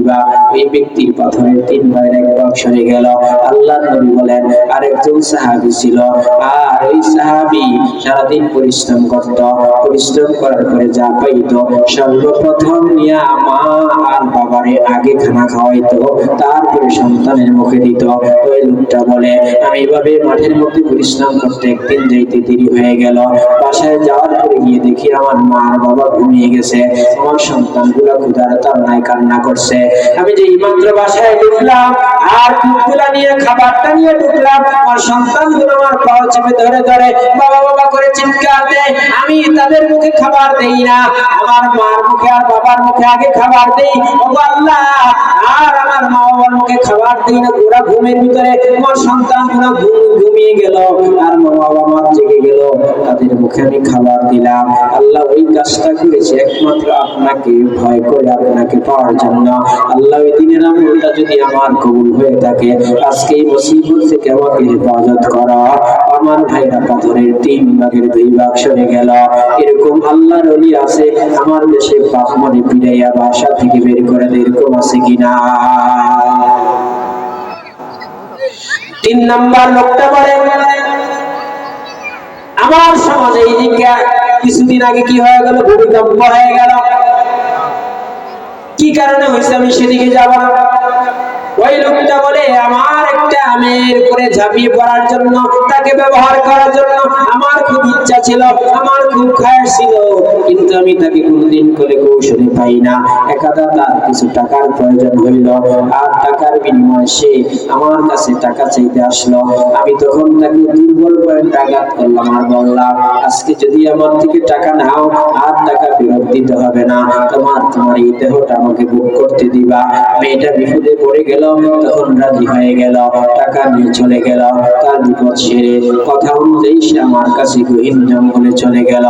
দিবা। ওই ব্যক্তির পাথরের 3 ভাইয়ের 1 ভাগ সরে গেল। আল্লাহর নবী বলেন আরেকজন সাহাবী ছিল, আর ওই সাহাবী সারাদিন পরিশ্রম করত, পরিশ্রম করার পরে যা পাইতো সর্বপ্রথম নিয়া মা আর বাবারে আগে খানা খাওয়াইতো, তারপরে সন্তানের মুখে দিত। ওই লোকটা বলে আমি এভাবে মাঠের মধ্যে পরিশ্রম করতে একদিন যাইতে দেরি হয়ে গেল। বাসায় যাওয়ার পরে গিয়ে দেখি আমার মা আর বাবা ঘুমিয়ে গেছে, আমার সন্তানগুলো ক্ষুধার তাড়নায় কান্না করছে। আমি যে মাত্র বাসায় ঢুকলাম আর কুকুলা নিয়ে খাবারটা নিয়ে ঢুকলাম, আমার সন্তানগুলো আমার পাও চেপে ধরে ধরে বাবা বাবা করে চিৎকার দেয়। আমি তাদের মুখে খাবার দেই না, আমার মার মুখে আর বাবার মুখে আগে খাবার দেই। ও আল্লাহ, আর আমার মা বাবার মুখে খাবার দেই না। পুরা ঘুমের ভিতরে আমার সন্তানগুলো ঘুমিয়ে গেল আর মা বাবা মা জেগে গেল, তাদের মুখে আমি খাবার দিলাম। আল্লাহ ওই কাজটা করেছে একমাত্র আপনাকে ভয় করে, আপনাকে পাওয়ার জন্য। আল্লাহ ওই দিনের আমলটা যদি আমার কবুল হয়ে থাকে, আজকে এই মুসিবত থেকে আমাকে হেফাজত করা। আমার ভাইরা পাথরের 3 ভাগের 2 ভাগ সরে গেল। এরকম আল্লাহর ওলি আছে আমার দেশে, পাক মনে পিড়াইয়া বাসা থেকে বের করে দেয়, এরকম আছে কিনা? 3 নাম্বার লোকটা বলে আমার সমাজে এই দিকে কিছুদিন আগে কি হয়ে গেল, ভূমিকম্প হয়ে গেল। কি কারণে হয়েছে আমি সেদিকে যাব না। ওই লোকটা বলে আমার একটা আমের উপরে ঝাঁপিয়ে পড়ার জন্য, তাকে ব্যবহার করার জন্য আমার খুব ইচ্ছা ছিল, আমার খুব খায়েশ ছিল, কিন্তু আমি তাকে কোনদিন করে কৌশলে পাই না। একাদা তার কিছু টাকার প্রয়োজন হইল, আর টাকার বিনিময়ে সে আমার কাছে টাকা চাইতে আসলো। আমি তখন তাকে দুর্বল পয়েন্ট আঘাত করলাম আর বললাম আজকে যদি আমার থেকে টাকা নাও আর টাকা ফেরত দিতে হবে না, তোমার এই দেহটা আমাকে ভোগ করতে দিবা। মেয়েটা বিপদে পড়ে গেল, তখন রাজি হয়ে গেল, টাকা নিয়ে চলে গেল। তার বিপদ সেরে কথা অনুযায়ী সে আমার কাছে গহীন জঙ্গলে চলে গেল।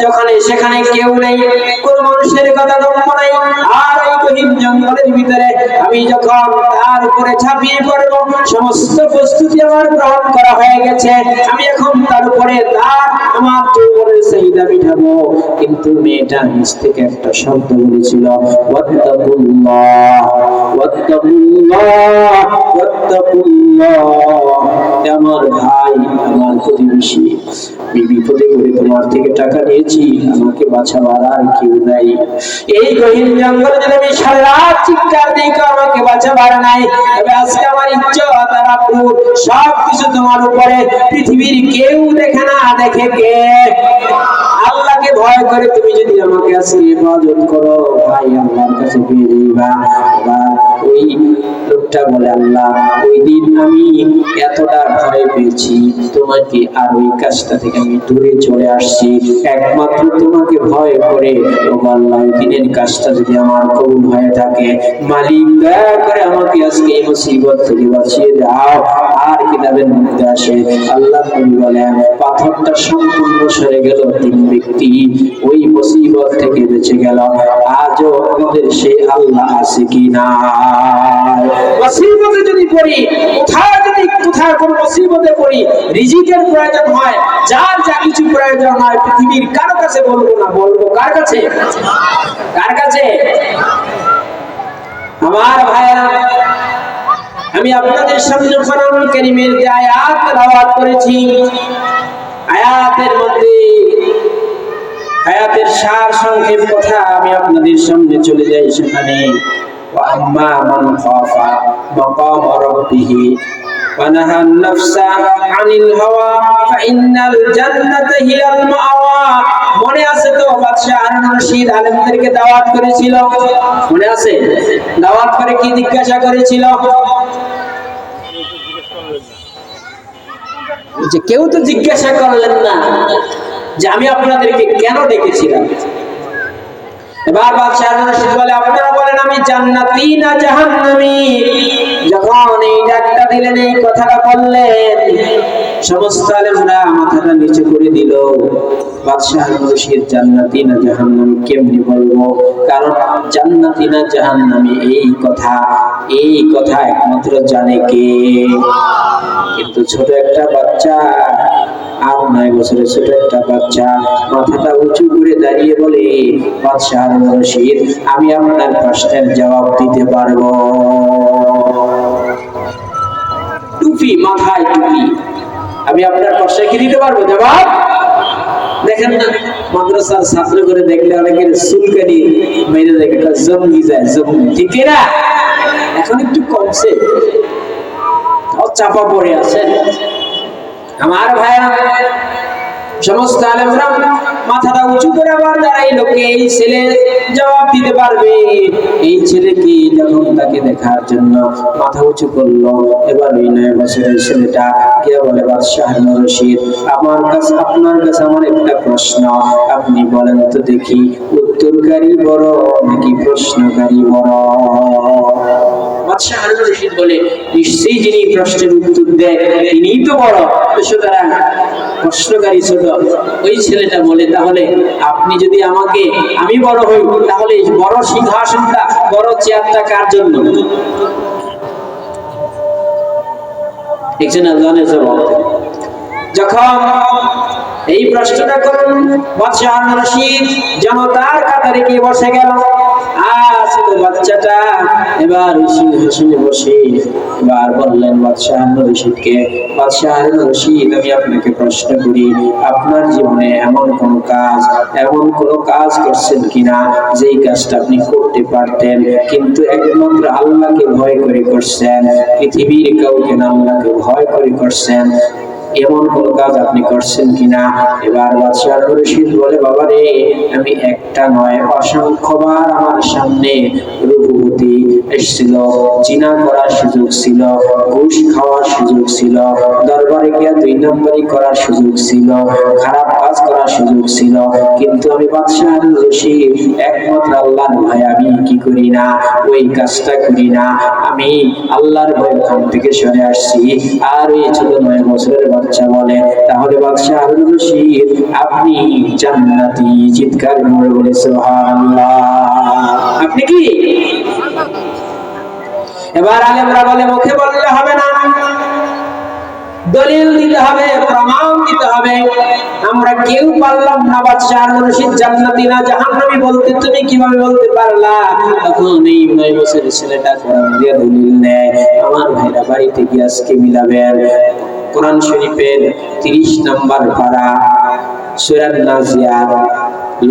যখন সেখানে কেউ নেই, কোন মানুষের কথা গম্য নাই, আর এই গহীন জঙ্গলের ভিতরে আমি যখন তার উপরে ঝাঁপিয়ে পড়ব, সমস্ত প্রস্তুতি আমার গ্রহণ করা হয়ে গেছে। আমি এখন তার উপরে আমার যৌবনের চাহিদা মিটাবো। কিন্তু মেয়েটা নিজ থেকে একটা শব্দ বলেছিল, ওয়াত্তাকুল্লাহ ওয়াত্তাকুল্লাহ ওয়াত্তাকুল্লাহ। আমার ভাই, আমার প্রতিবেশী, আমি বিপদে পড়ে তোমার থেকে টাকা নিয়েছি, আমাকে বাঁচাবার আর কেউ নাই। এই গহীন জঙ্গলে যদি আমি সারা রাত চিৎকার দিই আমাকে বাঁচাবার নাই, তবে আজকে আমার ইজ্জত আর আবরু সবকিছু তোমার উপরে। পৃথিবীর কেউ দেখে না, দেখে কে? আল্লাহকে ভয় করে তুমি যদি আমাকে আজকে ইবাদত করো, ভাই আল্লাহর কাছে পেয়ে যাইবা। ওই লোকটা বলে আল্লাহ ওই দিন আমি এতটা ভয় পেয়েছি তোমাকে, আর ওই কাজটা থেকে আমি দূরে চলে আসছি একমাত্র তোমাকে ভয় করে। ও আল্লাহ ওই দিনের কাজটা যদি আমার কবুল হয়ে থাকে, মালিক দয়া করে আমাকে আজকে এই মুসিবত থেকে বাঁচিয়ে দাও। আর কিতাবের মধ্যে আসে আল্লাহ নবী বলেন পাথরটা সম্পূর্ণ সরে গেল, 3 ব্যক্তি ওই মুসিবত থেকে বেঁচে গেল। আজও আমাদের সেই আল্লাহ আছে কিনা? মুসিবতে যদি পড়ি, কোথায় কোন মুসিবতে পড়ি, রিজিকের প্রয়োজন হয়, যার যা কিছু প্রয়োজন হয়, পৃথিবীর কারো কাছে বলবো না, বলবো কার কাছে? কার কাছে? আমার ভাইরা, আমি আপনাদের সামনে কোরআনুল কারীমের যে আয়াত তেলাওয়াত করেছি, আয়াতের মধ্যে আয়াতের সার সংক্ষেপ কথা আমি আপনাদের সামনে চলে যাই। সেখানে ওয়াম্মা মান খাফা মাকাম রাব্বিহি ওয়া নাহান নাফসা আনিল হাওয়া ফাইন্নাল জান্নাতা হিয়াল মাওয়া। মনে আছে তো বাদশা হারুন রশিদ আলেমদেরকে দাওয়াত করেছিল? মনে আছে? দাওয়াত করে কি জিজ্ঞাসা করেছিল? যে কেউ তো জিজ্ঞাসা করলেন না যে আমি আপনাদেরকে কেন ডেকেছিলাম। এবার বাদশা হারুন রশিদ বলে আপনারা বলেন আমি জান্নাতি না জাহান্নামী। যখন এই ডাকটা দিলেন, এই কথাটা বললেন, সমস্ত আলেমরা মাথাটা নিচু করে দিল। বাদশা হারুন রশিদ জান্নাতি না জাহান্নামী কেমনি বলবো? কারণ জান্নাতি না জাহান্নামী এই কথা একমাত্র জানে কে? কিন্তু ছোট একটা বাচ্চা আর 9 বছরের ছোট একটা বাচ্চা মাথাটা উঁচু করে দাঁড়িয়ে বলে, বাদশাহ হারুন রশিদ, আমি আপনার প্রশ্নের জবাব দিতে পারবো। টুপি মাথায়, টুপি, আমি আপনার প্রশ্নে কি দিতে পারবো জবাব? দেখেন না, মাদ্রাসার ছাত্র করে দেখলে অনেকের চুলকানি মেরে দেখে জঙ্গি যায়, জঙ্গি, ঠিক না? এখন একটু কমছে, চাপা পড়ে আছে। আমার ভাইরা, সমস্ত আলেমরা মাথাটা উঁচু করে আবার দাঁড়াইলো, এই ছেলে জবাব দিতে পারবে। এই ছেলেকে যখন তাকে দেখার জন্য মাথা উঁচু করলো, এবার ওই 9 বছরের ছেলেটা গিয়ে বলে, বাদশাহ হারুন রশিদ, আপনার কাছে আমার একটা প্রশ্ন, আপনি বলেন তো দেখি, উত্তরকারী বড় নাকি প্রশ্নকারী বড়? বাদশাহ হারুন রশিদ বলে, নিশ্চয়ই যিনি প্রশ্নের উত্তর দেয় তিনিই তো বড়, সুতরাং প্রশ্নকারী ছোট। ওই ছেলেটা বলে, তাহলে আপনি যদি আমাকে, আমি বড় হই, তাহলে বড় সিংহাসনটা, বড় চেয়ারটা কার জন্য? একজন আল্লাহর জবাব। যখন এই প্রশ্নটা করলেন, বাদশাহ হারুন রশিদ জনতার কাতারে গিয়ে বসে গেল। আর ছোট বাচ্চাটা এবার সিংহাসনে বসে এবার বললেন বাদশাহ হারুন রশিদকে, বাদশাহ হারুন রশিদ, আমি আপনাকে প্রশ্ন করি, আপনার জীবনে এমন কোন কাজ করছেন কিনা যেই কাজটা আপনি করতে পারতেন কিন্তু একমাত্র আল্লাহকে ভয় করে করছেন, পৃথিবীর কাউকে না, আল্লাহকে ভয় করে করছেন, এমন কোন কাজ আপনি করছেন কিনা? এবার বাদশাহ হারুন রশিদ বলে, বাবা রে, আমি একটা নয় অসংখ্যবার আমার সামনে রূপবতী এসেছিল, জিনা করার সুযোগ ছিল, ঘুষ খাওয়ার সুযোগ ছিল, দরবারে গিয়ে 2 নম্বরি করার সুযোগ ছিল, খারাপ কাজ করার সুযোগ ছিল, কিন্তু আমি বাদশাহ হারুন রশিদ একমাত্র আল্লাহর ভয় আমি কি করি না, ওই কাজটা করি না। আমি আল্লাহর ভয় ওখান থেকে সরে আসছি। আর এই ছোট 9 বছরের বাচ্চা বলে, তাহলে বাদশাহ হারুন রশিদ আপনি জান্নাতি। চিৎকার করে বলে সুবহানাল্লাহ। আপনি কি? এবার আলেমরা বলে, মুখে বললে হবে না, দলিল দিতে হবে, প্রমাণ দিতে হবে। আমরা কেউ পারলাম না বাদশাহ হারুন রশিদ জান্নাতি না জাহান্নামী বলতে, তুমি কিভাবে বলতে পারলা? তখন এই 9 বছরের ছেলেটা কোরআন দিয়ে দলিল নেয়। আমার ভাইরা, বাড়িতে গিয়ে আজকে মিলাবেন কোরআন শরীফের 30 নম্বর পারা সূরা নাজিয়াত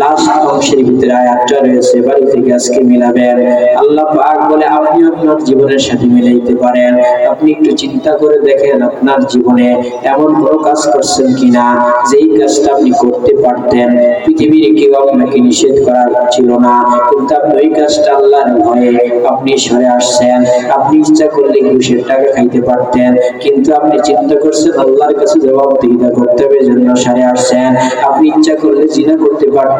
লাস্ট অংশের ভিতরে আয়াতটা রয়েছে, বাড়ি থেকে আজকে মিলাবেন। আল্লাহ পাক বলে, আপনি আপনার জীবনের সাথে মিলাইতে পারেন। আপনি একটু চিন্তা করে দেখেন, আপনার জীবনে এমন কোনো কাজ করছেন কিনা যেই কাজটা আপনি করতে পারতেন, পৃথিবীর কেউ আপনাকে নিষেধ করার ছিল না, কিন্তু আপনি ওই কাজটা আল্লাহর ভয়ে আপনি সরে আসছেন। আপনি ইচ্ছা করলে ঘুষের টাকা খাইতে পারতেন, কিন্তু আপনি চিন্তা করছেন আল্লাহর কাছে জবাবদিহিতা করতে হবে, জন্য সরে আসছেন। আপনি ইচ্ছা করলে জিনা করতে পারতেন,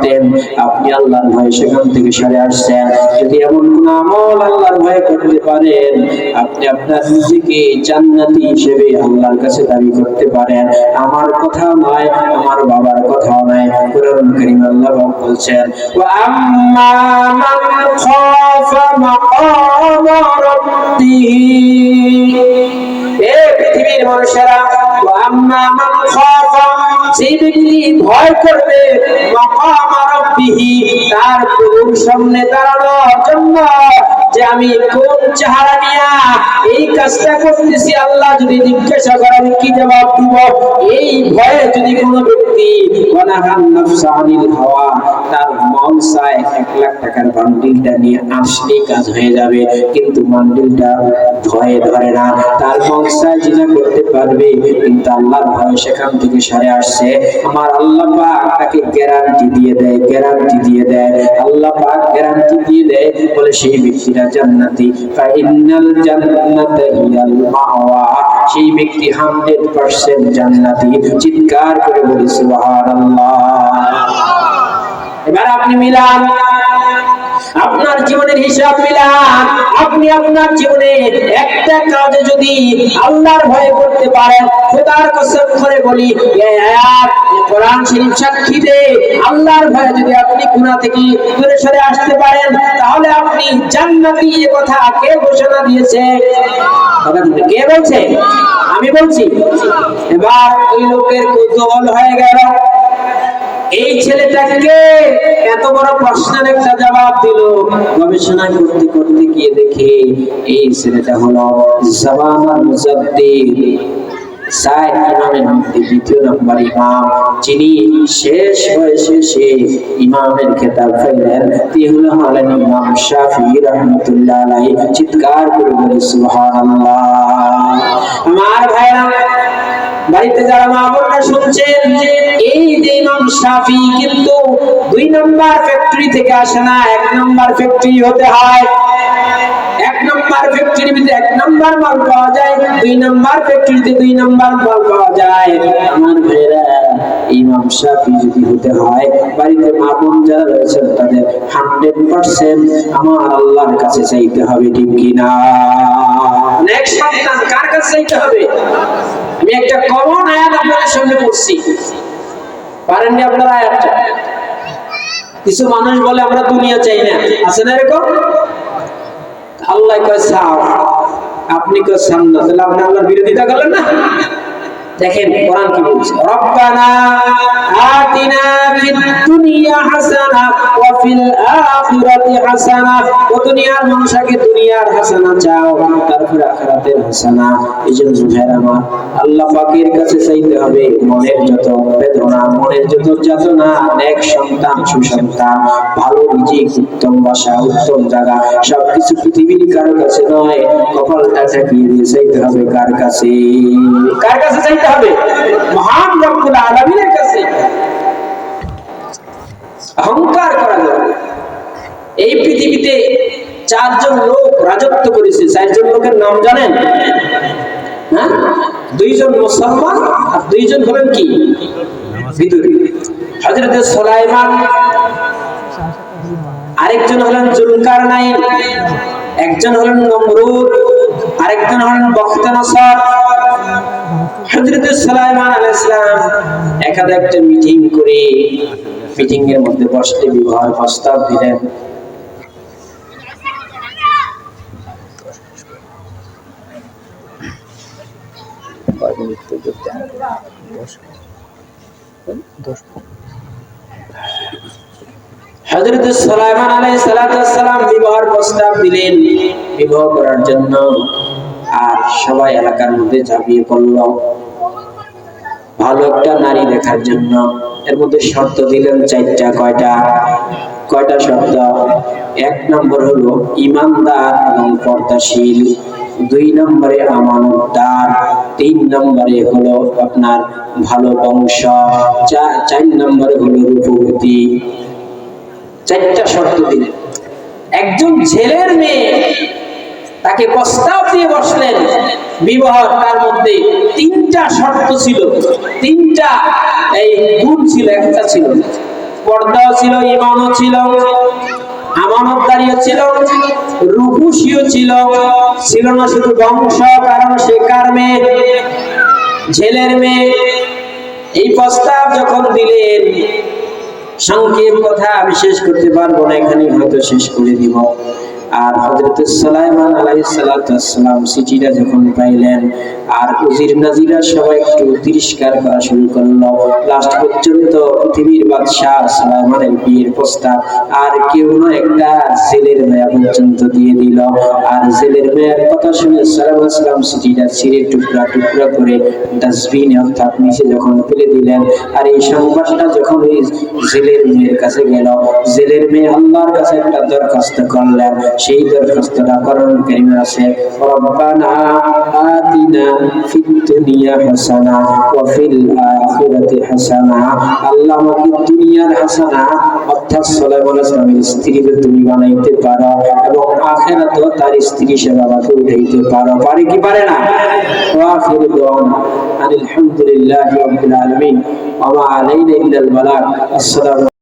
আপনি আল্লাহর ভয়ে সেখান থেকে সরে আসছেন। যদি এমন কোন আমল আল্লাহর ভয়ে করতে পারেন, আপনি আপনার নিজেকে জান্নাতি হিসেবে আল্লাহর কাছে দাবি করতে পারেন। আমার কথা নয়, আমার বাবার কথাও নয়, কোরআন কারীম আল্লাহ বলছেন, ওয়া আম্মা মান খাফা মাকাম রাব্বিহি, এ পৃথিবীর মানুষেরা, ওয়া আম্মা মান খাফা, সেই ব্যক্তি ভয় করবে মাকাম রাব্বিহি, তার প্রভুর সামনে দাঁড়ানোর জন্য, যে আমি কোন চেহারা নিয়ে এই কাজটা করতেছি, আল্লাহ যদি জিজ্ঞাসা করেন কি জবাব দিব? এই ভয়ে যদি কোনো ব্যক্তি ওয়ানাহান নাফসা আনিল হাওয়া, তার মন চায় 1 লাখ টাকার বান্ডিলটা নিয়ে আসলেই কাজ হয়ে যাবে, কিন্তু বান্ডিলটা ভয়ে ধরে না, তার মন চায় জিনা করতে পারবে, কিন্তু আল্লাহর ভয়ে সেখান থেকে সরে আসছে। আমার আল্লাহ পাক তাকে গ্যারান্টি দিয়ে দেয়, আল্লাহ পাক গ্যারান্টি দিয়ে দেয়, বলে সেই ব্যক্তিরা জান্নাতি। ফাইনাল জান্নাতা হিয়াল মাওয়া, সেই ব্যক্তি 100% জান্নাতি। চিৎকার করে বলি সুবহানাল্লাহ। এবার আপনি মিলান আপনার জীবনের হিসাব মিলান। আপনি আপনার জীবনে একটা কাজে যদি আল্লাহর ভয়ে করতে পারেন, খোদার কসম করে বলি, এই আয়াত কোরআন শরীফ সাক্ষী দেয়, আল্লাহর ভয়ে যদি আপনি গুনাহ থেকে দূরে সরে আসতে পারেন, তাহলে আপনি জান্নাতি। এ কথা কে ঘোষণা দিয়েছে? কে বলছে? আমি বলছি। এবার ওই লোকের কৌতূহল হয়ে গেল, এই ছেলেটাকে এত বড় প্রশ্নের একটা জবাব দিল। গবেষণা করতে করতে গিয়ে দেখে এই ছেলেটা হলো জামানুল মুজাদ্দিদ, সাইদ ইমামের মধ্যে দ্বিতীয় নম্বর ইমাম, যিনি শেষ বয়সে সে ইমামের খেতাব পাইলেন। তিনি হলেন ইমাম শাফিঈ রাহমাতুল্লাহ আলাইহি। চিৎকার করে বলি সুবহানাল্লাহ। আমার ভাইরা, বাড়িতে যারা মা বোনরা শুনছেন, এই যে ইমাম শাফিঈ কিন্তু 2 নম্বর ফ্যাক্টরি থেকে আসে না, 1 নম্বর ফ্যাক্টরি হতে হয়। 1 নম্বর ফ্যাক্টরির ভিতরে 1 নম্বর মাল পাওয়া যায়, 2 নম্বর ফ্যাক্টরিতে 2 নম্বর মাল পাওয়া যায়। আমার ভাইরা, ইমাম শাফিঈ যদি হতে হয়, বাড়িতে মা বোন যারা রয়েছেন তাদের 100% আমার আল্লাহর কাছে চাইতে হবে, ঠিক কিনা? নেক্সট সন্তান কার কাছে চাইতে হবে? আমি একটা কমন আয়াত আপনাদের সামনে পড়ছি, পারেননি আপনারা আয়াতটা? কিছু মানুষ বলে আমরা দুনিয়া চাই না, আছে না এরকম? আল্লাহ কয় চাও, আপনি কয় চান না, তাহলে আপনি আল্লাহর বিরোধিতা করলেন না। দেখেন কোরআন কি বলছে, রব্বানা আতিনা ফিদ দুনিয়া হাসানা ওয়া ফিল আখিরাতি হাসানা। ও দুনিয়ার মানুষকে দুনিয়ার হাসানা চাও, তারপর আখিরাতের হাসানা। এইজন্য ভাইরা আমার, আল্লাহ পাকের কাছে চাইতে হবে মনের যত বেদনা, মনের যত যাতনা, নেক সন্তান, সুসন্তান, ভালো রিজিক, উত্তম বাসা, উত্তম জায়গা, সবকিছু পৃথিবীর কারো কাছে নয়। কপালটা ঠেকিয়ে দিয়ে চাইতে হবে কার কাছে? কার কাছে চাইতে হবে? মহান রব্বুল আলামিনের কাছে। অহংকার করা যাবে। এই পৃথিবীতে 4 জন লোক রাজত্ব করেছে। 4 জন লোকের নাম জানেন? হ্যাঁ, 2 জন মুসলমান আর 2 জন হলেন কি বিদুর। হযরত সুলাইমান, আরেকজন হলেন জুলকারনাইন, একজন হলেন নমরুদ, আরেকজন হলেন বখতনাসর। হযরত সুলাইমান আলাইহিস সালাম একটা মিটিং করে, মিটিং এর মধ্যে বসতে বিবাহের প্রস্তাব দিলেন। হযরত সুলাইমান আলাইহিস সালাম বিবাহের প্রস্তাব দিলেন বিবাহ করার জন্য। আর সবাই এলাকার মধ্যে ঝাঁপিয়ে পড়ল ভালো একটা নারী দেখার জন্য। এর মধ্যে শর্ত দিলেন 4টা। কয়টা শর্ত? 1 নম্বর হলো ইমানদার এবং পর্দাশীল, 2 নম্বরে আমানতদার, 3 নম্বরে হলো আপনার ভালো বংশ, 4 নম্বরে হলো রূপবতী। 4টা শর্ত দিলেন। একজন ছেলের মেয়ে, তাকে প্রস্তাব দিয়ে বসলেন বিবাহ। তার মধ্যে 3টা শর্ত ছিল, 3টা এই গুণ ছিল। একটা ছিল পর্দাও ছিল, ঈমানও ছিল, আমানতদারিও ছিল, রূপসীও ছিল। ছিল না শুধু বংশ, কারণ সে কার মেয়ে? ছেলের মেয়ে। এই প্রস্তাব যখন দিলেন, সংক্ষেপ কথা আমি শেষ করতে পারবো না, এখানেই হয়তো শেষ করে দিব। আর হযরত সুলাইমান আলাইহিস সালাম চিঠিটা যখন পাইলেন, আর উজির নাজিরা সবাই একটু তিরস্কার করা শুরু করলো। লাস্ট পর্যন্ত পৃথিবীর বাদশাহ সুলাইমানের বিয়ের প্রস্তাব আর কেউ না, একটা জেলের মেয়ে পর্যন্ত দিয়ে দিল। আর জেলের মেয়ের কথা শুনে সুলাইমান চিঠিটা ছিঁড়ে টুকরা টুকরা করে ডাস্টবিনে অর্থাৎ নিচে যখন ফেলে দিলেন। আর এই সংবাদটা যখন ওই জেলের মেয়ের কাছে গেল, জেলের মেয়ে আল্লাহর কাছে একটা দরখাস্ত করলেন। সেই দরখাস্তটা কোরআন কারীমে আছে, রব্বানা আতিনা ফিদ দুনিয়া হাসানা ওয়া ফিল আখিরাতি হাসানা। আল্লাহ আমাকে দুনিয়ার হাসানা অর্থাৎ সুলাইমান আলাইহিস সালামের স্ত্রীকে তুমি বানাইতে পারো, এবং আখিরাতেও তার স্ত্রী হিসেবে আমাকে উঠাইতে পারো। পারে কি পারে না? ওয়া আখিরু দুআনা আলহামদুলিল্লাহি রাব্বিল আলামিন ওয়া মা আলাইনা ইল্লাল বালাগ। আসসালামু